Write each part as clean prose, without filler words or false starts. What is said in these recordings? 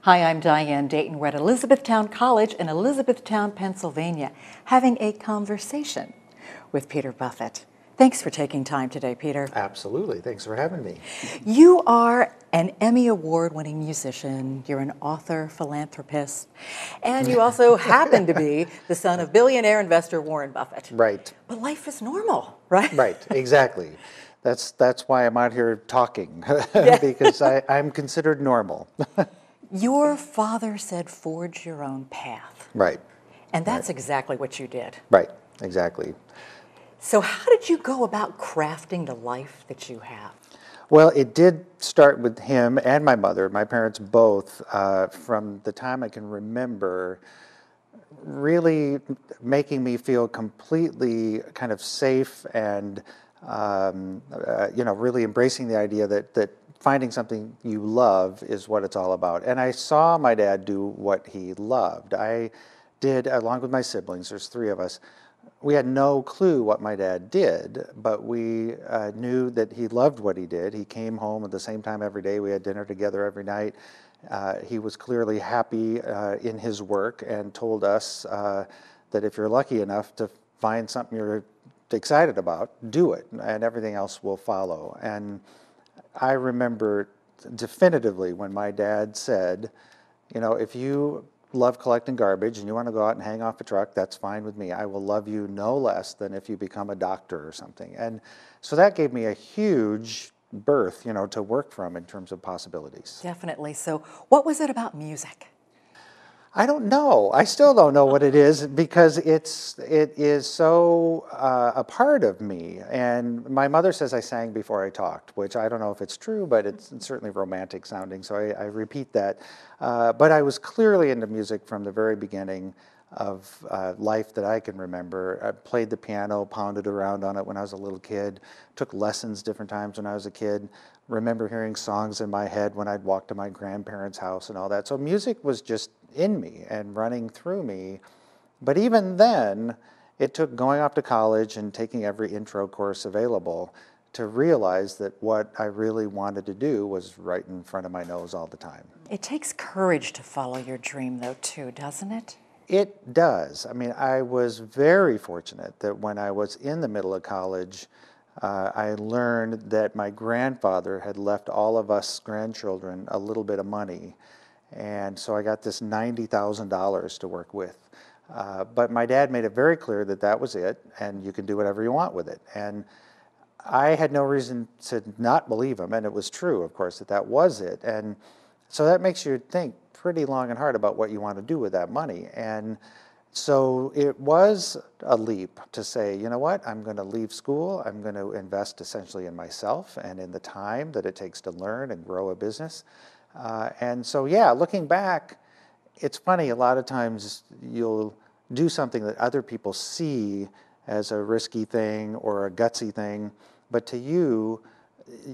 Hi, I'm Diane Dayton. We're at Elizabethtown College in Elizabethtown, Pennsylvania, having a conversation with Peter Buffett. Thanks for taking time today, Peter. Absolutely. Thanks for having me. You are an Emmy Award-winning musician. You're an author, philanthropist, and you also happen to be the son of billionaire investor Warren Buffett. Right. But life is normal, right? Right. Exactly. That's why I'm out here talking, Yeah. because I'm considered normal. Your father said, forge your own path. Right. And that's exactly what you did. Right. Exactly. So how did you go about crafting the life that you have? Well, it did start with him and my mother, my parents both, from the time I can remember, really making me feel completely kind of safe and, really embracing the idea that finding something you love is what it's all about. And I saw my dad do what he loved. I did, along with my siblings, there's three of us. We had no clue what my dad did, but we knew that he loved what he did. He came home at the same time every day. We had dinner together every night. He was clearly happy in his work and told us that if you're lucky enough to find something you're excited about, do it, and everything else will follow. And I remember definitively when my dad said, if you love collecting garbage and you want to go out and hang off a truck, that's fine with me. I will love you no less than if you become a doctor or something. And so that gave me a huge berth, to work from in terms of possibilities. Definitely. So what was it about music? I don't know. I still don't know what it is because it is so a part of me. And my mother says I sang before I talked, which I don't know if it's true, but it's certainly romantic sounding, so I repeat that. But I was clearly into music from the very beginning of life that I can remember. I played the piano, pounded around on it when I was a little kid, took lessons different times when I was a kid, remember hearing songs in my head when I'd walk to my grandparents' house and all that. So music was just in me and running through me. But even then, it took going off to college and taking every intro course available to realize that what I really wanted to do was right in front of my nose all the time. It takes courage to follow your dream, though, too, doesn't it? It does. I mean, I was very fortunate that when I was in the middle of college, I learned that my grandfather had left all of us grandchildren a little bit of money. And so I got this $90,000 to work with. But my dad made it very clear that that was it, and you can do whatever you want with it. And I had no reason to not believe him, and it was true, of course, that was it. And so that makes you think pretty long and hard about what you want to do with that money. And so it was a leap to say, you know what, I'm going to leave school, I'm going to invest essentially in myself and in the time that it takes to learn and grow a business. And so, yeah, looking back, it's funny, a lot of times you'll do something that other people see as a risky thing or a gutsy thing, but to you,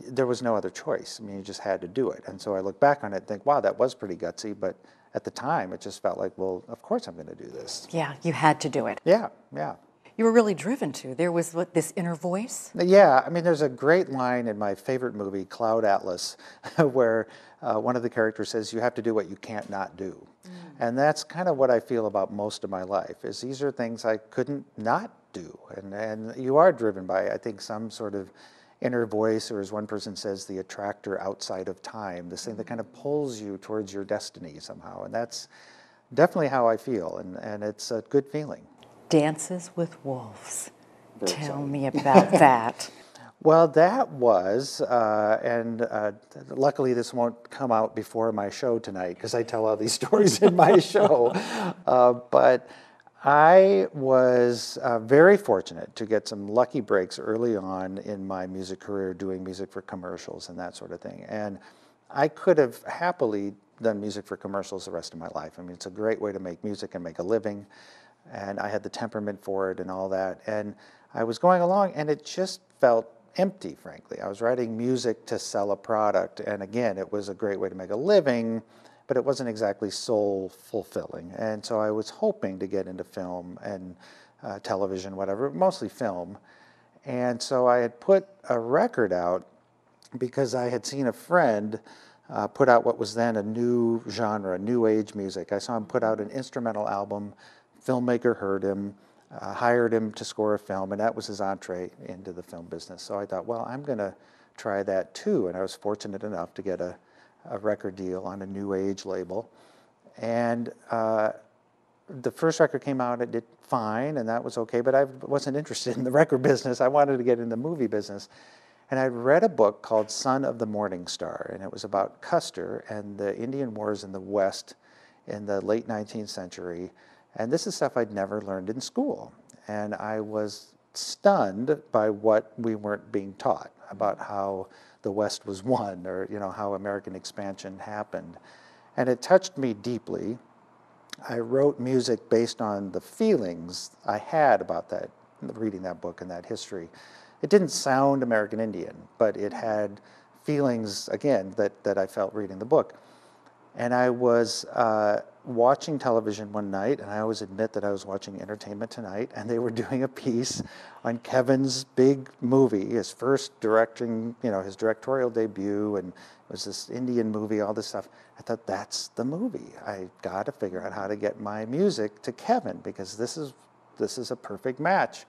there was no other choice. I mean, you just had to do it. And so I look back on it and think, wow, that was pretty gutsy, but at the time, it just felt like, well, of course I'm going to do this. Yeah, you had to do it. Yeah, yeah. You were really driven to. There was this inner voice? Yeah, I mean, there's a great line in my favorite movie, Cloud Atlas, where one of the characters says, you have to do what you can't not do. And that's kind of what I feel about most of my life, is these are things I couldn't not do. And you are driven by, I think, some sort of inner voice, or as one person says, the attractor outside of time, this thing that kind of pulls you towards your destiny somehow. And that's definitely how I feel, and it's a good feeling. Dances with Wolves. Very Tell exciting. me about that. Well, that was, and luckily this won't come out before my show tonight, because I tell all these stories in my show, but I was very fortunate to get some lucky breaks early on in my music career, doing music for commercials and that sort of thing. And I could have happily done music for commercials the rest of my life. I mean, it's a great way to make music and make a living, and I had the temperament for it and all that. And I was going along, and it just felt empty, frankly. I was writing music to sell a product, and again, it was a great way to make a living, but it wasn't exactly soul fulfilling. And so I was hoping to get into film and television, whatever, mostly film. And so I had put a record out because I had seen a friend put out what was then a new genre, new age music. I saw him put out an instrumental album. Filmmaker heard him, hired him to score a film, and that was his entree into the film business. So I thought, well, I'm going to try that too. And I was fortunate enough to get a record deal on a new age label. And the first record came out, it did fine, and that was okay, but I wasn't interested in the record business. I wanted to get in the movie business. And I read a book called Son of the Morning Star, and it was about Custer and the Indian Wars in the West in the late 19th century. And this is stuff I'd never learned in school. And I was stunned by what we weren't being taught about how the West was won, or how American expansion happened. And it touched me deeply. I wrote music based on the feelings I had about that, reading that book and that history. It didn't sound American Indian, but it had feelings, again, that I felt reading the book. And I was watching television one night, and I always admit that I was watching Entertainment Tonight, and they were doing a piece on Kevin's big movie, his first directing, his directorial debut, and it was this Indian movie, all this stuff. I thought, that's the movie. I got to figure out how to get my music to Kevin, because this is a perfect match.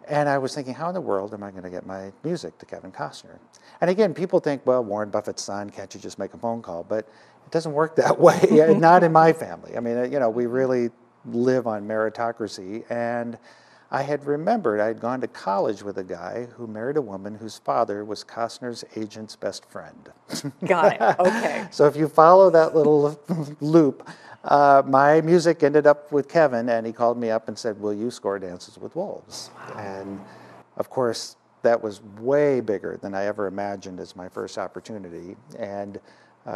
And I was thinking, how in the world am I going to get my music to Kevin Costner? And again, people think, well, Warren Buffett's son, can't you just make a phone call? But it doesn't work that way, not in my family. I mean, we really live on meritocracy. And I had remembered I had gone to college with a guy who married a woman whose father was Costner's agent's best friend. Got it, okay. So if you follow that little loop, my music ended up with Kevin, and he called me up and said, will you score Dances with Wolves? Wow. And of course, that was way bigger than I ever imagined as my first opportunity. And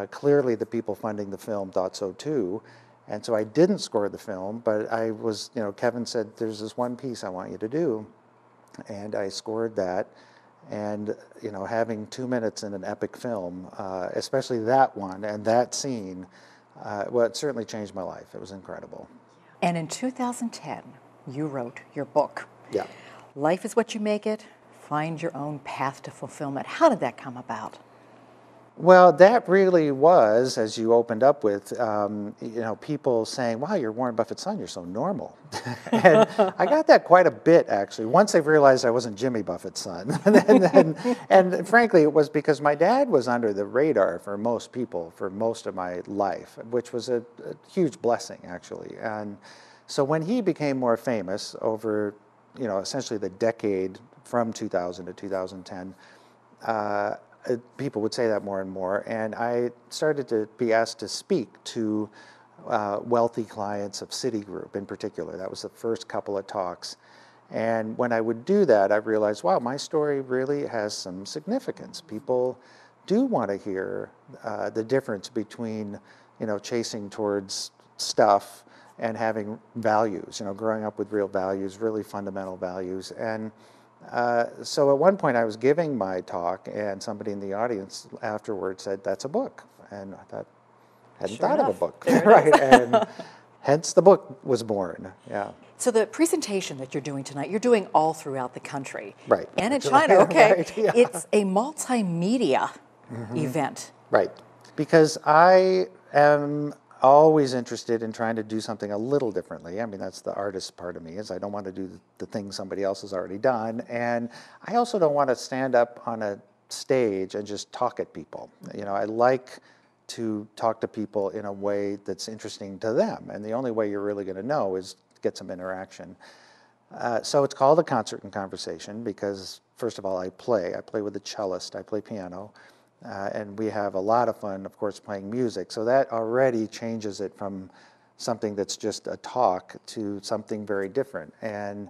clearly the people funding the film thought so too. And so I didn't score the film, but I was, Kevin said, there's this one piece I want you to do. And I scored that. And, having 2 minutes in an epic film, especially that one and that scene, well, it certainly changed my life. It was incredible. And in 2010, you wrote your book. Yeah. Life is What You Make It, Find Your Own Path to Fulfillment. How did that come about? Well, that really was, as you opened up with, people saying, wow, you're Warren Buffett's son, you're so normal. And I got that quite a bit, actually, once they realized I wasn't Jimmy Buffett's son. and frankly, it was because my dad was under the radar for most people for most of my life, which was a huge blessing, actually. And so when he became more famous over, essentially the decade from 2000 to 2010, people would say that more and more, and I started to be asked to speak to wealthy clients of Citigroup in particular. That was the first couple of talks. And when I would do that, I realized, wow, my story really has some significance. People do want to hear the difference between, chasing towards stuff and having values, growing up with real values, really fundamental values. And so at one point I was giving my talk, and somebody in the audience afterwards said, that's a book. And I thought, hadn't thought of a book. Right, and hence the book was born, yeah. So the presentation that you're doing tonight, you're doing all throughout the country. Right. And in China, okay. Right, yeah. It's a multimedia event. Right, because I am always interested in trying to do something a little differently. I mean, that's the artist part of me, is I don't want to do the things somebody else has already done. And I also don't want to stand up on a stage and just talk at people. I like to talk to people in a way that's interesting to them. And the only way you're really going to know is get some interaction. So it's called a concert and conversation because, first of all, I play with a cellist, I play piano. And we have a lot of fun, of course, playing music. So that already changes it from something that's just a talk to something very different. And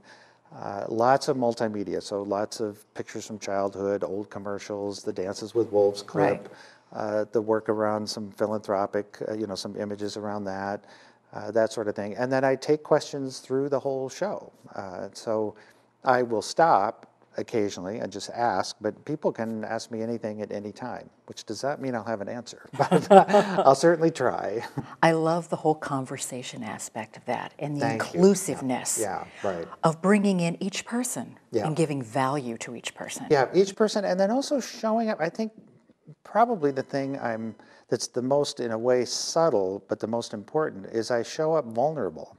lots of multimedia, so lots of pictures from childhood, old commercials, the Dances with Wolves clip, the work around some philanthropic, some images around that, that sort of thing. And then I take questions through the whole show. So I will stop occasionally and just ask, but people can ask me anything at any time, which does not mean I'll have an answer, but I'll certainly try. I love the whole conversation aspect of that and the inclusiveness of bringing in each person and giving value to each person. Yeah, each person, and then also showing up. I think probably the thing that's the most, in a way, subtle, but the most important is I show up vulnerable,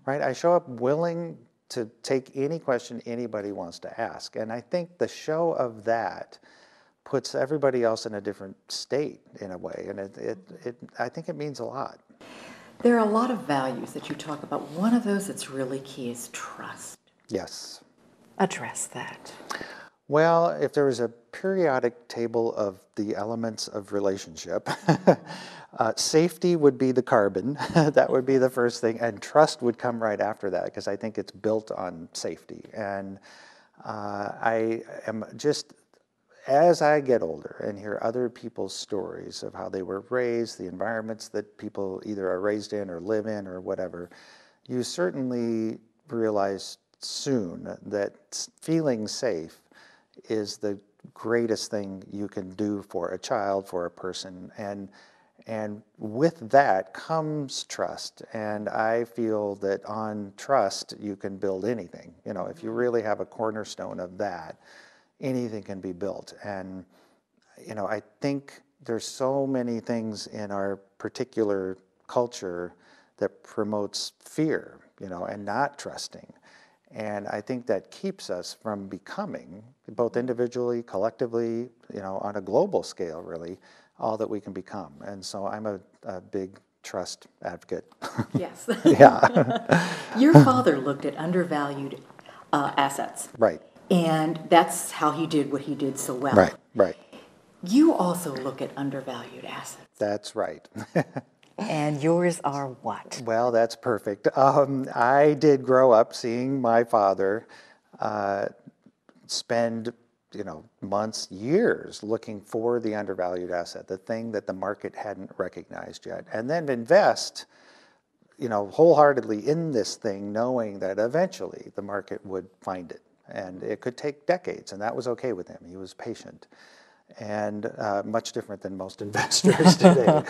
right? I show up willing to take any question anybody wants to ask. And I think the show of that puts everybody else in a different state in a way. And I think it means a lot. There are a lot of values that you talk about. One of those that's really key is trust. Yes. Address that. Well, if there was a periodic table of the elements of relationship, safety would be the carbon. That would be the first thing. And trust would come right after that, because I think it's built on safety. And I am just, as I get older and hear other people's stories of how they were raised, the environments that people either are raised in or live in or whatever, you certainly realize soon that feeling safe is the greatest thing you can do for a child, for a person. And with that comes trust. And I feel that on trust, you can build anything. You know, if you really have a cornerstone of that, anything can be built. And, you know, I think there's so many things in our particular culture that promotes fear, you know, and not trusting. And I think that keeps us from becoming, both individually, collectively, you know, on a global scale, really, all that we can become. And so I'm a big trust advocate. Yes. Yeah. Your father looked at undervalued assets. Right. And that's how he did what he did so well. Right, right. You also look at undervalued assets. That's right. And yours are what? Well, that's perfect. I did grow up seeing my father spend, you know, months, years looking for the undervalued asset, the thing that the market hadn't recognized yet, and then invest, you know, wholeheartedly in this thing, knowing that eventually the market would find it. And it could take decades, and that was okay with him. He was patient. And much different than most investors today.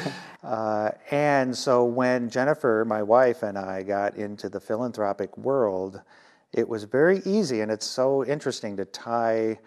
And so when Jennifer, my wife, and I got into the philanthropic world, it was very easy, and it's so interesting to tie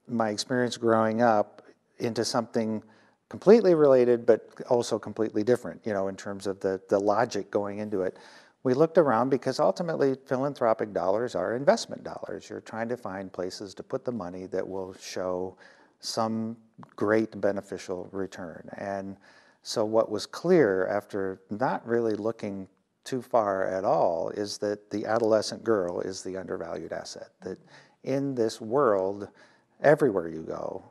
my experience growing up into something completely related, but also completely different, you know, in terms of the logic going into it. We looked around because ultimately philanthropic dollars are investment dollars. You're trying to find places to put the money that will show some great beneficial return. And so what was clear after not really looking too far at all is that the adolescent girl is the undervalued asset. That in this world, everywhere you go,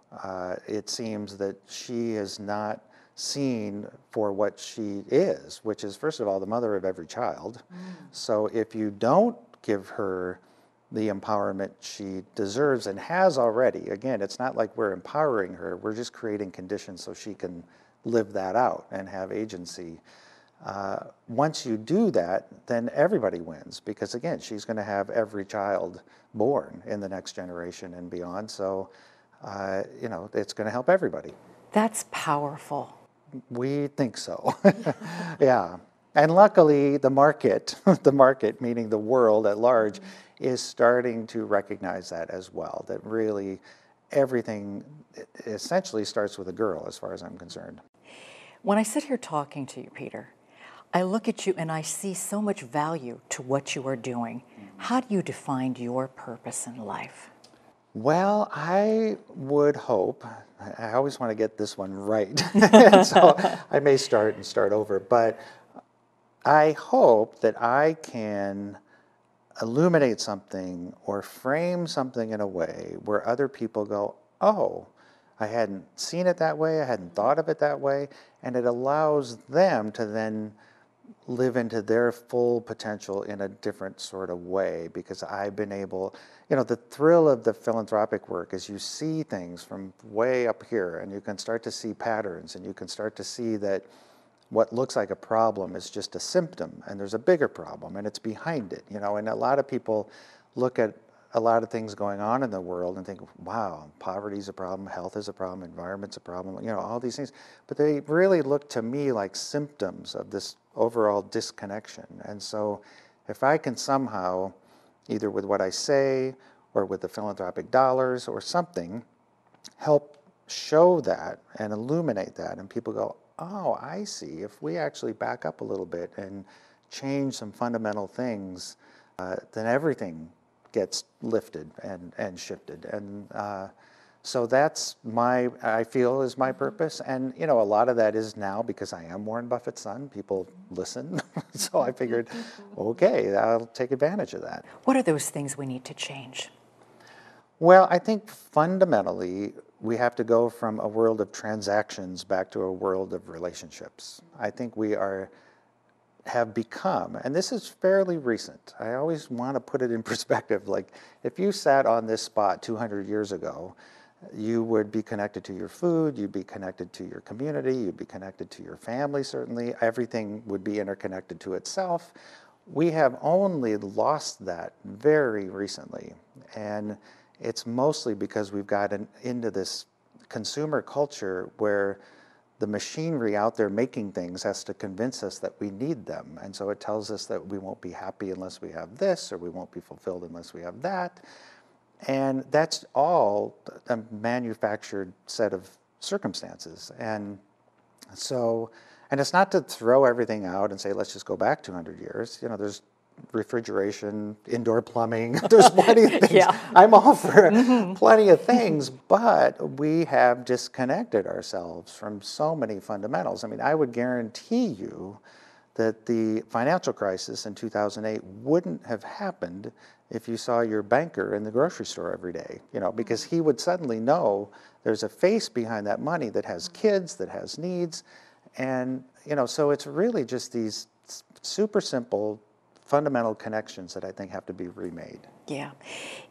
it seems that she is not seen for what she is, which is, first of all, the mother of every child. So if you don't give her the empowerment she deserves and has already. Again, it's not like we're empowering her, we're just creating conditions so she can live that out and have agency. Once you do that, then everybody wins, because again, she's going to have every child born in the next generation and beyond. So, you know, it's going to help everybody. That's powerful. We think so. Yeah. And luckily, the market, meaning the world at large, is starting to recognize that as well, that really everything essentially starts with a girl, as far as I'm concerned. When I sit here talking to you, Peter, I look at you and I see so much value to what you are doing. How do you define your purpose in life? Well, I would hope, I always want to get this one right, so I may start over, but I hope that I can illuminate something or frame something in a way where other people go, oh, I hadn't seen it that way, I hadn't thought of it that way, and it allows them to then live into their full potential in a different sort of way, because I've been able, you know, the thrill of the philanthropic work is you see things from way up here, and you can start to see patterns, and you can start to see that what looks like a problem is just a symptom, and there's a bigger problem, and it's behind it, you know. And a lot of people look at a lot of things going on in the world and think, wow, poverty's a problem, health is a problem, environment's a problem, you know, all these things. But they really look to me like symptoms of this overall disconnection. And so if I can somehow, either with what I say or with the philanthropic dollars or something, help show that and illuminate that, and people go, oh, I see. If we actually back up a little bit and change some fundamental things, then everything gets lifted and shifted. And so that's I feel is my purpose. And, a lot of that is now because I am Warren Buffett's son. People listen. So I figured, okay, I'll take advantage of that. What are those things we need to change? Well, I think fundamentally, we have to go from a world of transactions back to a world of relationships. I think we have become, and this is fairly recent, I always want to put it in perspective, like if you sat on this spot 200 years ago, you would be connected to your food, you'd be connected to your community, you'd be connected to your family, certainly. Everything would be interconnected to itself. We have only lost that very recently. And it's mostly because we've gotten into this consumer culture where the machinery out there making things has to convince us that we need them. And so it tells us that we won't be happy unless we have this, or we won't be fulfilled unless we have that. And that's all a manufactured set of circumstances. And so, and it's not to throw everything out and say, let's just go back 200 years. There's refrigeration, indoor plumbing, there's plenty of things. Yeah. I'm all for plenty of things, but we have disconnected ourselves from so many fundamentals. I mean, I would guarantee you that the financial crisis in 2008 wouldn't have happened if you saw your banker in the grocery store every day, because he would suddenly know there's a face behind that money that has kids, that has needs. And, so it's really just these super simple, fundamental connections that I think have to be remade. Yeah.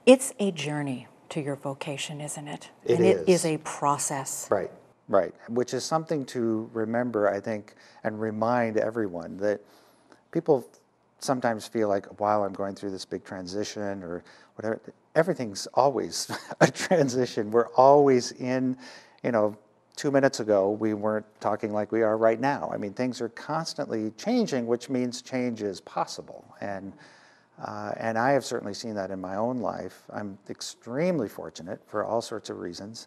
It's a journey to your vocation, isn't it? It and is. It is a process. Right, right. Which is something to remember, I think, and remind everyone that people sometimes feel like, while I'm going through this big transition or whatever, everything's always a transition. We're always in, 2 minutes ago, we weren't talking like we are right now. I mean, things are constantly changing, which means change is possible. And I have certainly seen that in my own life. I'm extremely fortunate for all sorts of reasons.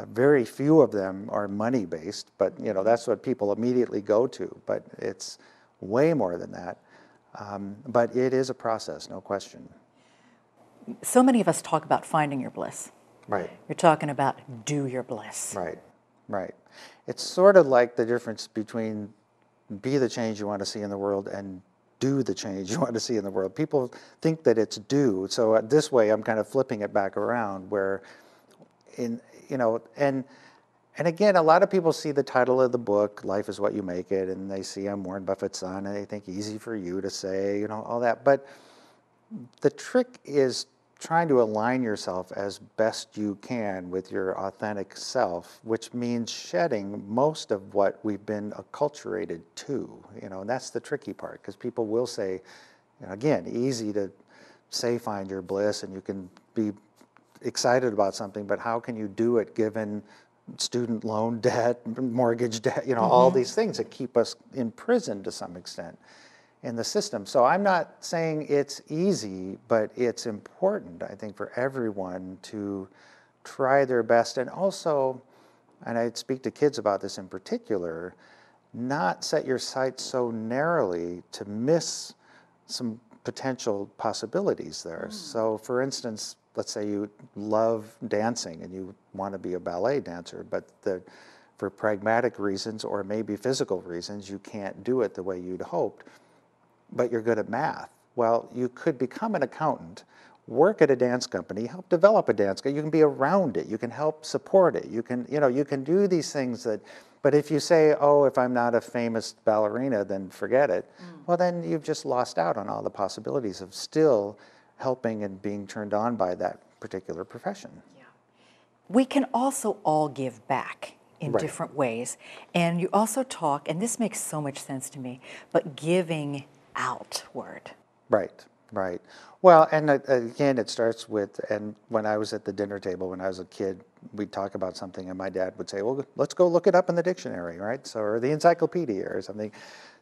Very few of them are money-based, but that's what people immediately go to. But it's way more than that. But it is a process, no question. So many of us talk about finding your bliss. Right. You're talking about do your bliss. Right, right. It's sort of like the difference between be the change you want to see in the world and do the change you want to see in the world. People think that it's do. So this way, I'm kind of flipping it back around where, and again, a lot of people see the title of the book, Life is What You Make It, and they see I'm Warren Buffett's son, and they think easy for you to say, all that. But the trick is trying to align yourself as best you can with your authentic self, which means shedding most of what we've been acculturated to, and that's the tricky part, because people will say, again, easy to say find your bliss, and you can be excited about something, but how can you do it given student loan debt, mortgage debt, all these things that keep us imprisoned to some extent in the system. So I'm not saying it's easy, but it's important, I think, for everyone to try their best. And also, and I speak to kids about this in particular, not set your sights so narrowly to miss some potential possibilities there. So for instance, let's say you love dancing and you want to be a ballet dancer, but for pragmatic reasons or maybe physical reasons, you can't do it the way you'd hoped, but you're good at math. Well, you could become an accountant, work at a dance company, help develop a dance company. You can be around it. You can help support it. You can do these things that, but if you say, oh, if I'm not a famous ballerina, then forget it, well, then you've just lost out on all the possibilities of still helping and being turned on by that particular profession. Yeah. We can also all give back in different ways. And you also talk, and this makes so much sense to me, but giving outward. Right, right. Well, and again, it starts with, and when I was at the dinner table when I was a kid, we'd talk about something and my dad would say, well, let's go look it up in the dictionary, right? So, or the encyclopedia or something.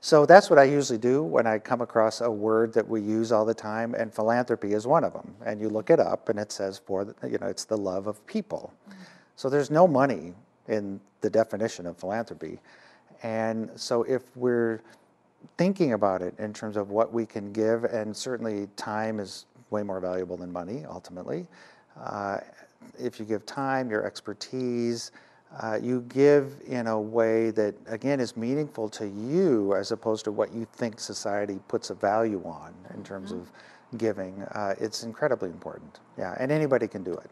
So that's what I usually do when I come across a word that we use all the time, and philanthropy is one of them. And you look it up and it says it's the love of people. So there's no money in the definition of philanthropy. And so if we're thinking about it in terms of what we can give, and certainly time is way more valuable than money ultimately. If you give time, your expertise, you give in a way that, again, is meaningful to you as opposed to what you think society puts a value on in terms of giving. It's incredibly important. Yeah, and anybody can do it.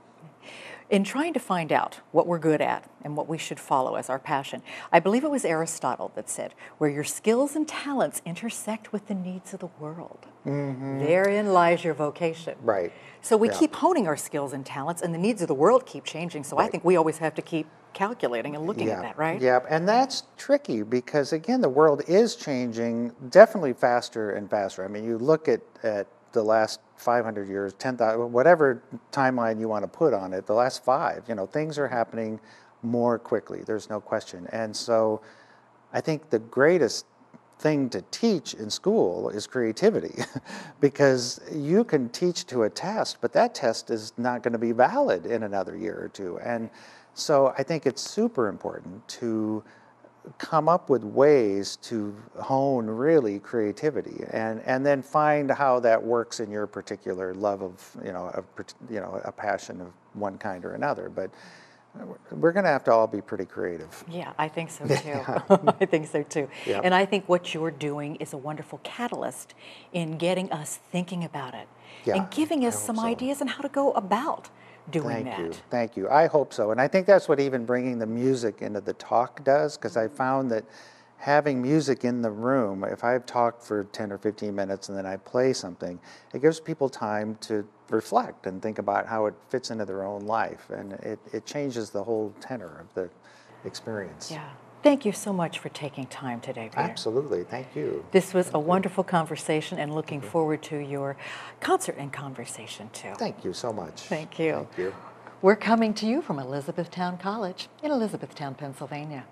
In trying to find out what we're good at and what we should follow as our passion, I believe it was Aristotle that said, where your skills and talents intersect with the needs of the world, therein lies your vocation. Right. So we keep honing our skills and talents, and the needs of the world keep changing, so I think we always have to keep calculating and looking at that, right? Yeah, and that's tricky because, again, the world is changing definitely faster and faster. I mean, you look at the last 500 years, 10,000, whatever timeline you want to put on it, the last 5, things are happening more quickly. There's no question. And so I think the greatest thing to teach in school is creativity because you can teach to a test, but that test is not going to be valid in another year or two. And so I think it's super important to come up with ways to hone really creativity and then find how that works in your particular love of, a passion of one kind or another. But we're going to have to all be pretty creative. Yeah, I think so too. I think so too. Yeah. And I think what you're doing is a wonderful catalyst in getting us thinking about it and giving us some ideas on how to go about doing that. Thank you. I hope so. And I think that's what even bringing the music into the talk does, because I found that having music in the room, if I've talked for 10 or 15 minutes and then I play something, it gives people time to reflect and think about how it fits into their own life. And it changes the whole tenor of the experience. Yeah. Thank you so much for taking time today, Peter. Absolutely. Thank you. This was a wonderful conversation, and looking forward to your concert and conversation too. Thank you so much. Thank you. Thank you. We're coming to you from Elizabethtown College in Elizabethtown, Pennsylvania.